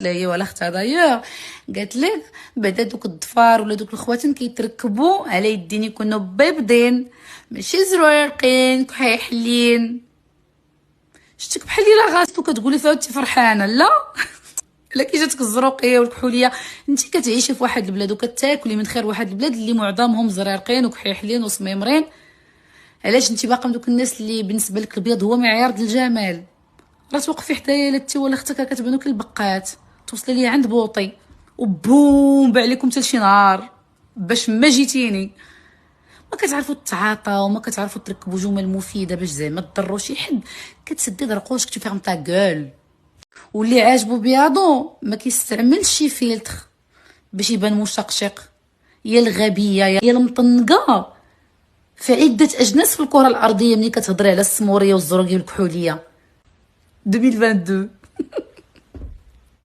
لا هي ولا اختها دايوغ قالت لك بعدا دوك الضفار ولا دوك الخواتم كيتركبوا على يدين يكونوا بيضين ماشي زريقين كحيحلين. شتك بحال الا غاصتو كتقولي فيها انت فرحانه لا الا كي جاتك الزروقيه والكحوليه انت كتعيشي في واحد البلاد وكتاكلي من خير واحد البلاد اللي معظمهم زريرقين وكحيحلين وسميمرين. علاش انت باقا من دوك الناس اللي بالنسبه لك البيض هو معيار ديال الجمال؟ راه توقفي حدايا لتي ولا اختك كتبانو كالبقات توصلي ليا عند بوطي وبوم عليكم حتى لشي نهار باش ما جيتيني. ما كتعرفوا التعاطى وما كتعرفوا تركبوا جمل مفيده باش زعما تضروا شي حد. كتسدي درقوش كتو فيهم طا غول. واللي عاجبو بياضو ما كيستعملش شي فيلتر باش يبان مشقشق. يا الغبيه يا المطنقه في عده اجناس في الكره الارضيه ملي كتهضري على السموريه والزروقيه والكحوليه 2022.